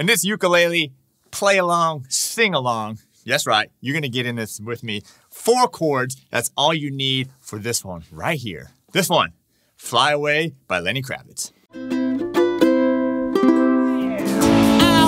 And this ukulele play along, sing along. That's right. You're going to get in this with me. 4 chords. That's all you need for this one right here. This one, Fly Away by Lenny Kravitz. I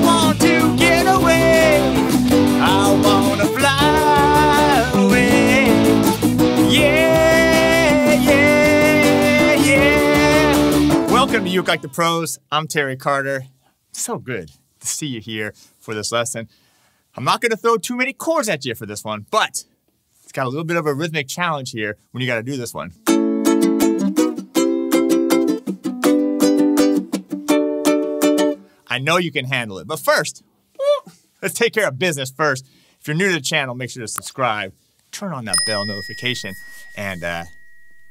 want to get away. I want to fly away. Yeah, yeah, yeah. Welcome to Uke Like the Pros. I'm Terry Carter. So good to see you here for this lesson. I'm not going to throw too many chords at you for this one, but it's got a little bit of a rhythmic challenge here when you got to do this one. I know you can handle it, but first, let's take care of business first. If you're new to the channel, make sure to subscribe, turn on that bell notification, and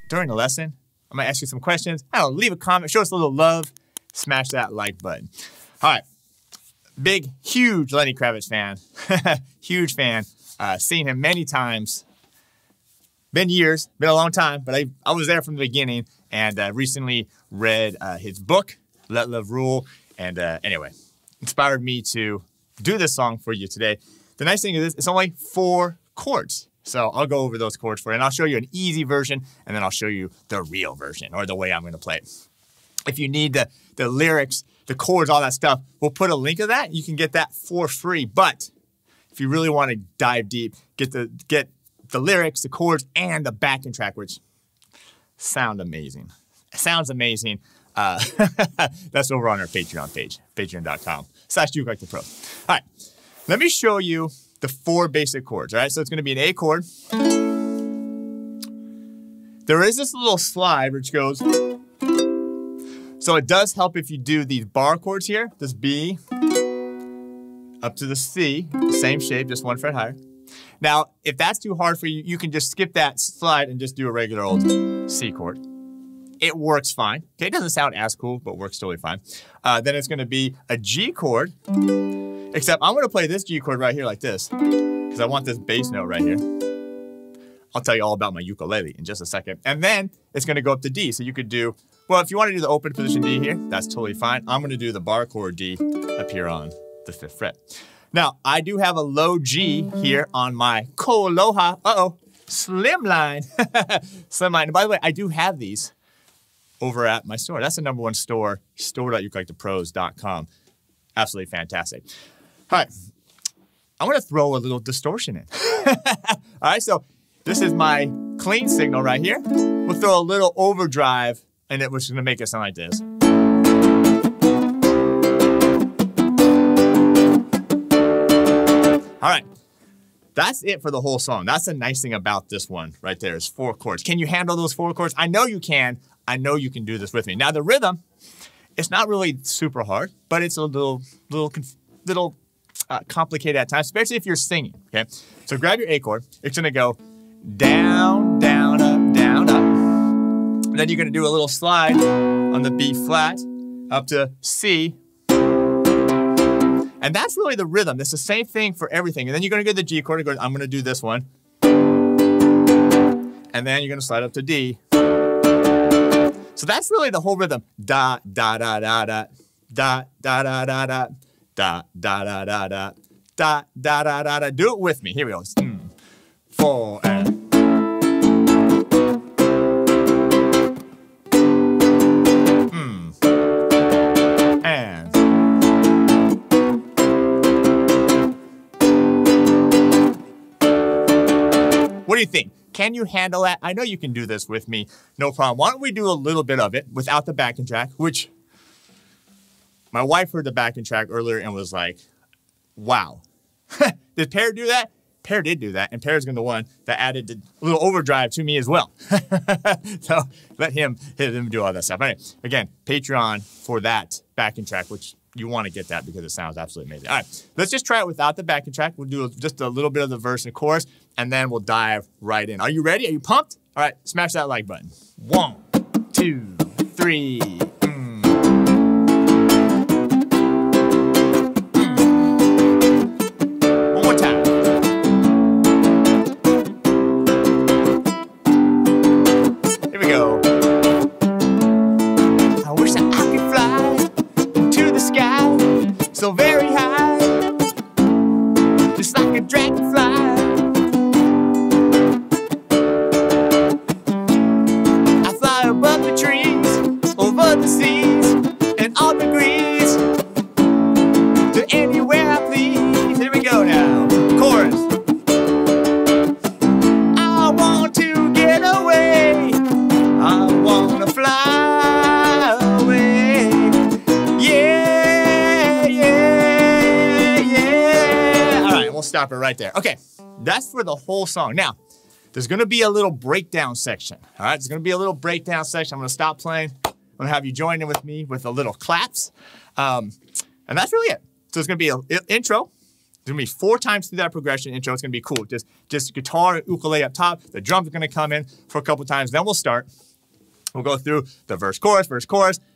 during the lesson, I'm going to ask you some questions. I don't know, leave a comment, show us a little love, smash that like button. All right. Big, huge Lenny Kravitz fan. Huge fan. Seen him many times. Been years, been a long time, but I was there from the beginning and recently read his book, Let Love Rule. And anyway, inspired me to do this song for you today. The nice thing is it's only 4 chords. So I'll go over those chords for you and I'll show you an easy version and then I'll show you the real version or the way I'm going to play it. If you need the lyrics, the chords, all that stuff, we'll put a link of that. You can get that for free. But if you really want to dive deep, get the lyrics, the chords, and the backing track, which sound amazing. It sounds amazing. That's over on our Patreon page, patreon.com/ukelikethepros. All right, let me show you the 4 basic chords. All right, so it's going to be an A chord. There is this little slide which goes. So it does help if you do these bar chords here, this B, up to the C, same shape, just 1 fret higher. Now, if that's too hard for you, you can just skip that slide and just do a regular old C chord. It works fine. Okay, it doesn't sound as cool, but works totally fine. Then it's going to be a G chord, except I'm going to play this G chord right here like this, because I want this bass note right here. I'll tell you all about my ukulele in just a second. And then it's going to go up to D, so you could do... Well, if you want to do the open position D here, that's totally fine. I'm going to do the bar chord D up here on the 5th fret. Now, I do have a low G here on my Ko-Aloha, slimline. Slimline. And by the way, I do have these over at my store. That's the #1 store, store.ukelikethepros.com. Absolutely fantastic. All right. I'm going to throw a little distortion in. All right, so this is my clean signal right here. We'll throw a little overdrive and it was going to make it sound like this. All right. That's it for the whole song. That's the nice thing about this one right there is 4 chords. Can you handle those 4 chords? I know you can. I know you can do this with me. Now, the rhythm, it's not really super hard, but it's a little complicated at times, especially if you're singing, okay? So grab your A chord. It's going to go down, down, up, down, up. And then you're going to do a little slide on the B flat up to C. And that's really the rhythm. It's the same thing for everything. And then you're going to go to the G chord. I'm going to do this one. And then you're going to slide up to D. So that's really the whole rhythm. Da, da, da, da, da. Da, da, da, da, da. Da, da, da, da, da. Da, da, da, da, da. Do it with me. Here we go. 4 and... What do you think? Can you handle that? I know you can do this with me. No problem. Why don't we do a little bit of it without the backing track, which my wife heard the backing track earlier and was like, wow. Did Pear do that? Pear did do that, and Pear's the one that added a little overdrive to me as well. So let him do all that stuff. Anyway, again, Patreon for that backing track, which you want to get that because it sounds absolutely amazing. All right, let's just try it without the backing track. We'll do just a little bit of the verse and chorus, and then we'll dive right in. Are you ready? Are you pumped? All right, smash that like button. 1, 2, 3. One more time. Here we go. I wish that I could fly into the sky so very very high, just like a dragonfly. I fly above the trees, over the seas, and all degrees, to anywhere I please. Here we go now, chorus. I want to get away, I want to fly away. Yeah, yeah, yeah. All right, we'll stop it right there. Okay, that's for the whole song. Now, there's gonna be a little breakdown section. All right, there's gonna be a little breakdown section. I'm gonna stop playing. I'm gonna have you join in with me with a little claps. And that's really it. So it's gonna be an intro. There's gonna be 4 times through that progression intro. It's gonna be cool. Just guitar and ukulele up top. The drums are gonna come in for a couple times. Then we'll start. We'll go through the verse, chorus,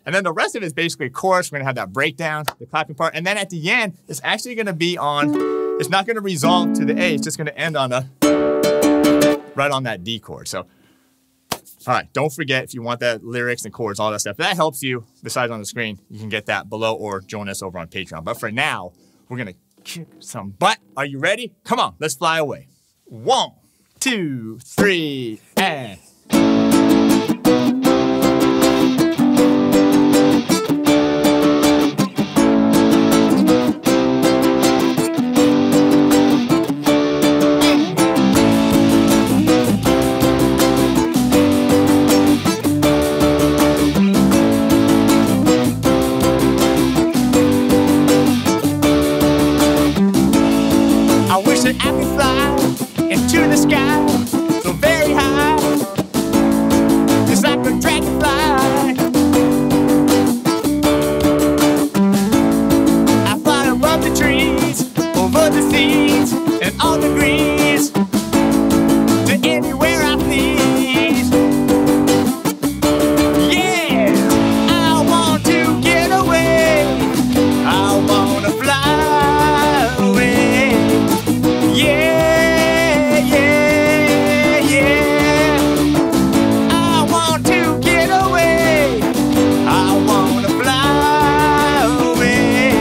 and then the rest of it is basically chorus. We're gonna have that breakdown, the clapping part, and then at the end, it's actually gonna be on, it's not gonna resolve to the A, it's just gonna end on right on that D chord. So, all right, don't forget if you want that lyrics and chords, all that stuff. If that helps you, besides on the screen, you can get that below or join us over on Patreon. But for now, we're gonna kick some butt. Are you ready? Come on, let's fly away. 1, 2, 3, and... I could fly into the sky so very high, just like a dragonfly. I fly above the trees, over the seas, and all degrees, to anywhere I please. Yeah, I want to get away, I want to fly away. Yeah, yeah, yeah. I want to get away, I want to fly away.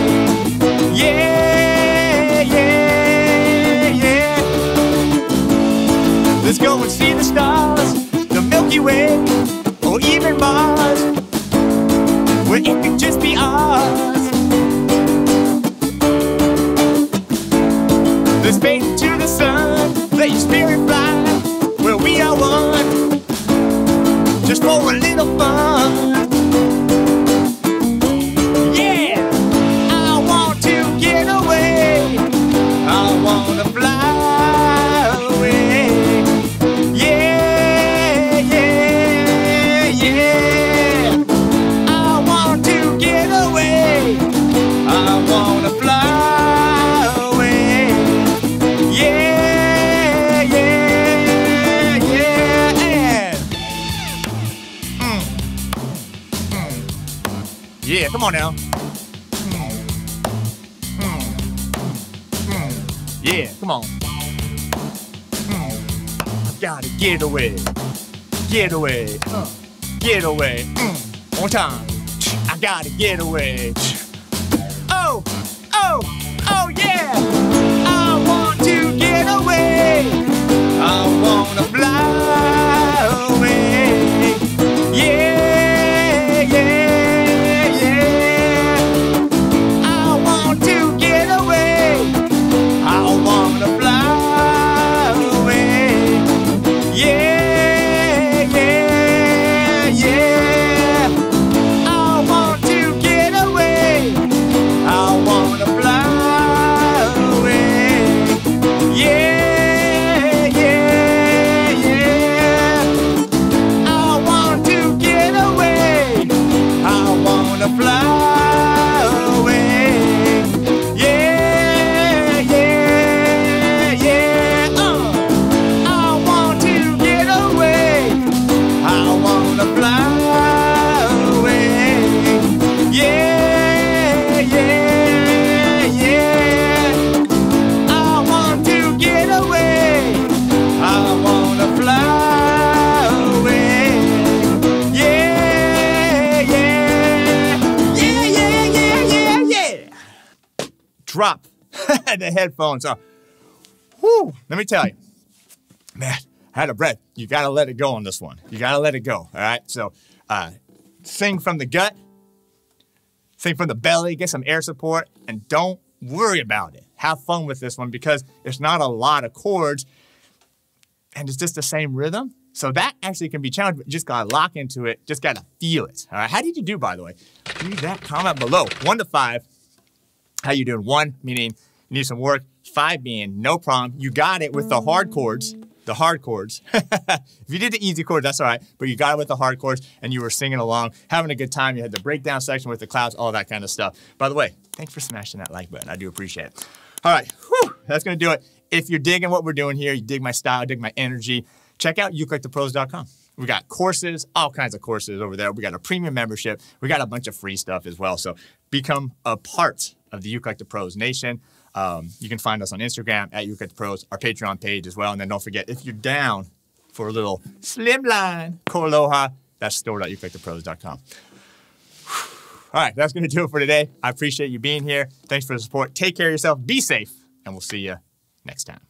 Yeah, yeah, yeah. Let's go and see the stars, the Milky Way, or even Mars, where it could just be ours. Let's fade into the sun, let your spirit fly, where we are one, just for a little fun. Yeah, I want to get away, I want to fly away. Yeah, yeah, yeah. I want to get away, I want to fly. Yeah, come on now. Yeah, come on. Gotta get away. Get away. Get away. One more time. I gotta get away. Oh, oh, oh yeah. I want to get away. I wanna fly away. Yeah, yeah. Get away. drop the headphones off. Whew, let me tell you, man, I had a breath. You got to let it go on this one. You got to let it go, all right? So sing from the gut, sing from the belly, get some air support, and don't worry about it. Have fun with this one because there's not a lot of chords, and it's just the same rhythm. So that actually can be challenging, but you just got to lock into it. Just got to feel it, all right? How did you do, by the way? Leave that comment below. 1 to 5, how you doing? 1, meaning you need some work. 5 being no problem. You got it with the hard chords. The hard chords. If you did the easy chords, that's all right. But you got it with the hard chords, and you were singing along, having a good time. You had the breakdown section with the clouds, all that kind of stuff. By the way, thanks for smashing that like button. I do appreciate it. All right, whew, that's going to do it. If you're digging what we're doing here, you dig my style, dig my energy, check out ukelikethepros.com. We got courses, all kinds of courses over there. We got a premium membership. We got a bunch of free stuff as well. So become a part of the Uke Like the Pros Nation. You can find us on Instagram at Uke Like the Pros, our Patreon page as well. And then don't forget, if you're down for a little slimline Aloha, that's store.ukelikethepros.com. All right, that's going to do it for today. I appreciate you being here. Thanks for the support. Take care of yourself. Be safe. And we'll see you next time.